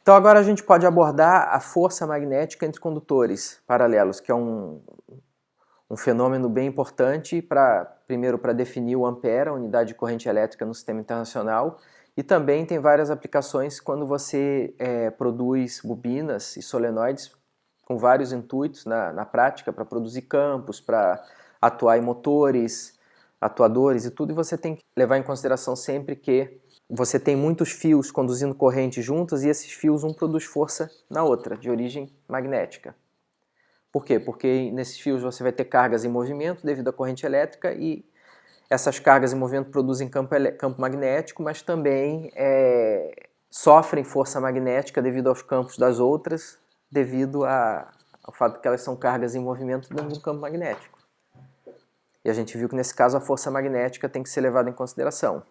Então agora a gente pode abordar a força magnética entre condutores paralelos, que é um fenômeno bem importante primeiro para definir o ampere, a unidade de corrente elétrica no sistema internacional, e também tem várias aplicações quando você produz bobinas e solenoides com vários intuitos na prática, para produzir campos, para atuar em motores, atuadores e tudo, e você tem que levar em consideração sempre que você tem muitos fios conduzindo corrente juntos e esses fios um produz força na outra, de origem magnética. Por quê? Porque nesses fios você vai ter cargas em movimento devido à corrente elétrica e essas cargas em movimento produzem campo magnético, mas também sofrem força magnética devido aos campos das outras, devido ao fato de que elas são cargas em movimento dentro do campo magnético. E a gente viu que nesse caso a força magnética tem que ser levada em consideração.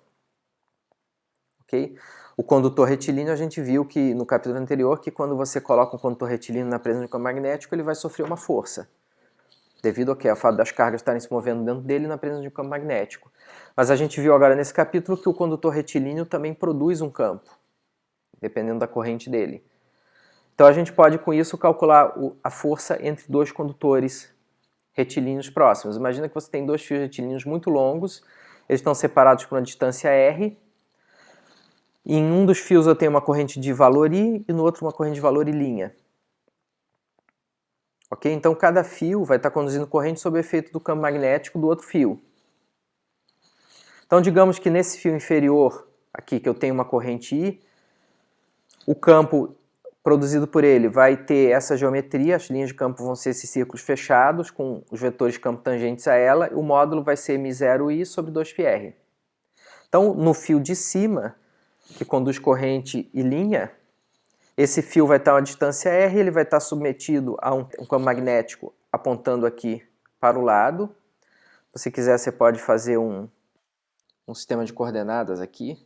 Okay? O condutor retilíneo, a gente viu que no capítulo anterior que quando você coloca um condutor retilíneo na presença de um campo magnético, ele vai sofrer uma força, devido ao fato das cargas estarem se movendo dentro dele na presença de um campo magnético. Mas a gente viu agora nesse capítulo que o condutor retilíneo também produz um campo, dependendo da corrente dele. Então a gente pode com isso calcular a força entre dois condutores retilíneos próximos. Imagina que você tem dois fios retilíneos muito longos, eles estão separados por uma distância r. Em um dos fios eu tenho uma corrente de valor I e no outro uma corrente de valor I'. Ok? Então cada fio vai estar conduzindo corrente sob o efeito do campo magnético do outro fio. Então digamos que nesse fio inferior, aqui que eu tenho uma corrente I, o campo produzido por ele vai ter essa geometria, as linhas de campo vão ser esses círculos fechados com os vetores de campo tangentes a ela, e o módulo vai ser μ0I sobre 2πr. Então no fio de cima, que conduz corrente e linha, esse fio vai estar a uma distância r, ele vai estar submetido a um campo magnético apontando aqui para o lado. Se você quiser, você pode fazer um sistema de coordenadas aqui.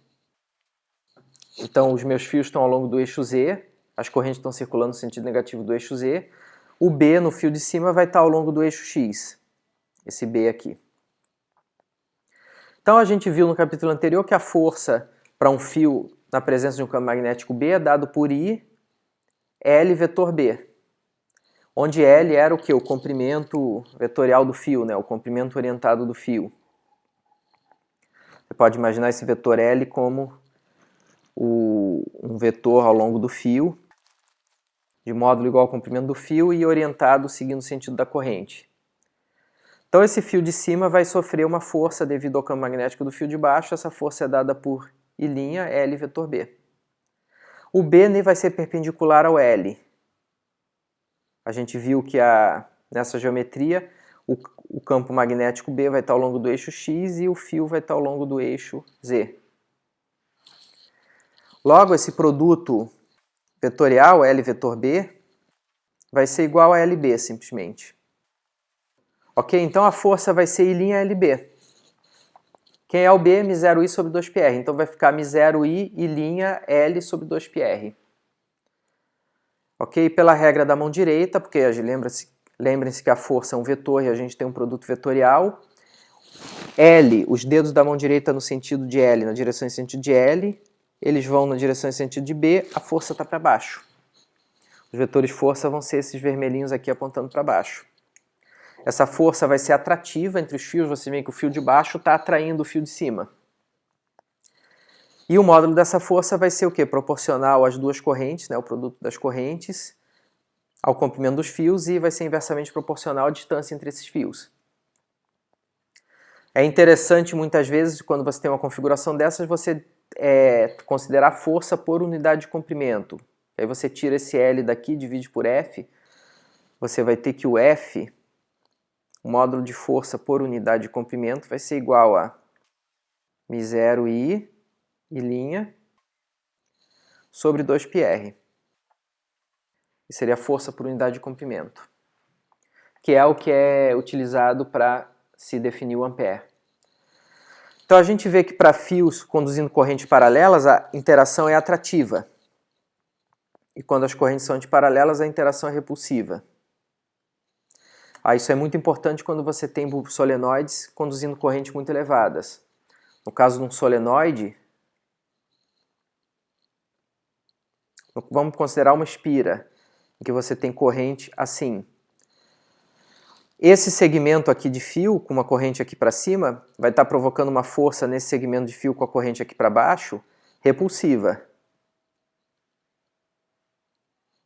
Então os meus fios estão ao longo do eixo Z, as correntes estão circulando no sentido negativo do eixo Z. O B no fio de cima vai estar ao longo do eixo X, esse B aqui. Então a gente viu no capítulo anterior que a força para um fio na presença de um campo magnético B é dado por I, L vetor B, onde L era o que? O comprimento vetorial do fio, né? O comprimento orientado do fio. Você pode imaginar esse vetor L como um vetor ao longo do fio, de módulo igual ao comprimento do fio e orientado seguindo o sentido da corrente. Então esse fio de cima vai sofrer uma força devido ao campo magnético do fio de baixo, essa força é dada por I', L vetor B. O B vai ser perpendicular ao L. A gente viu que nessa geometria o campo magnético B vai estar ao longo do eixo X e o fio vai estar ao longo do eixo Z. Logo, esse produto vetorial, L vetor B, vai ser igual a LB, simplesmente. Ok? Então a força vai ser I' LB. Quem é o B? μ0I sobre 2πr. Então vai ficar μ0I I' L sobre 2πr. Ok? Pela regra da mão direita, porque lembrem-se que a força é um vetor e a gente tem um produto vetorial. L, os dedos da mão direita no sentido de L, na direção em sentido de L, eles vão na direção em sentido de B, a força está para baixo. Os vetores força vão ser esses vermelhinhos aqui apontando para baixo. Essa força vai ser atrativa entre os fios, você vê que o fio de baixo está atraindo o fio de cima. E o módulo dessa força vai ser o quê? Proporcional às duas correntes, né, o produto das correntes, ao comprimento dos fios, e vai ser inversamente proporcional à distância entre esses fios. É interessante muitas vezes, quando você tem uma configuração dessas, você considerar força por unidade de comprimento. Aí você tira esse L daqui, divide por F, você vai ter que o F, o módulo de força por unidade de comprimento, vai ser igual a μ0I, I' sobre 2πr. E seria a força por unidade de comprimento, que é o que é utilizado para se definir o ampere. Então a gente vê que para fios conduzindo correntes paralelas, a interação é atrativa. E quando as correntes são antiparalelas, a interação é repulsiva. Isso é muito importante quando você tem solenoides conduzindo correntes muito elevadas. No caso de um solenoide, Vamos considerar uma espira, em que você tem corrente assim. Esse segmento aqui de fio, com uma corrente aqui para cima, vai estar provocando uma força nesse segmento de fio com a corrente aqui para baixo, repulsiva.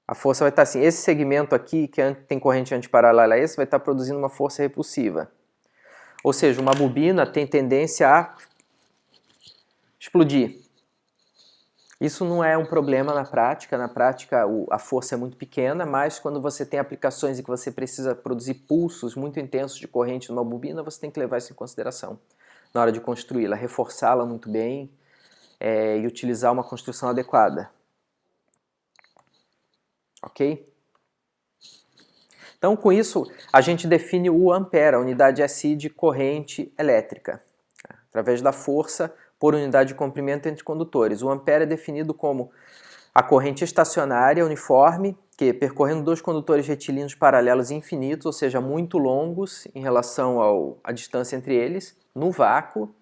A força vai estar assim, esse segmento aqui, que tem corrente antiparalela a esse, vai estar produzindo uma força repulsiva. Ou seja, uma bobina tem tendência a explodir. Isso não é um problema na prática a força é muito pequena, mas quando você tem aplicações em que você precisa produzir pulsos muito intensos de corrente numa bobina, você tem que levar isso em consideração na hora de construí-la, reforçá-la muito bem e utilizar uma construção adequada. Ok? Então, com isso, a gente define o ampere, a unidade SI de corrente elétrica, através da força por unidade de comprimento entre condutores. O ampere é definido como a corrente estacionária uniforme, que percorrendo dois condutores retilíneos paralelos infinitos, ou seja, muito longos em relação à distância entre eles, no vácuo,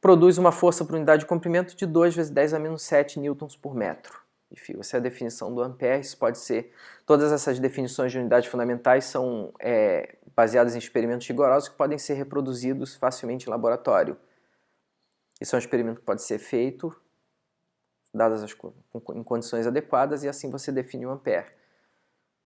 produz uma força por unidade de comprimento de 2 vezes 10 a menos 7 newtons por metro de fio. Essa é a definição do ampere. Isso pode ser, todas essas definições de unidades fundamentais são baseadas em experimentos rigorosos que podem ser reproduzidos facilmente em laboratório. Isso é um experimento que pode ser feito dadas em condições adequadas, e assim você define o ampere.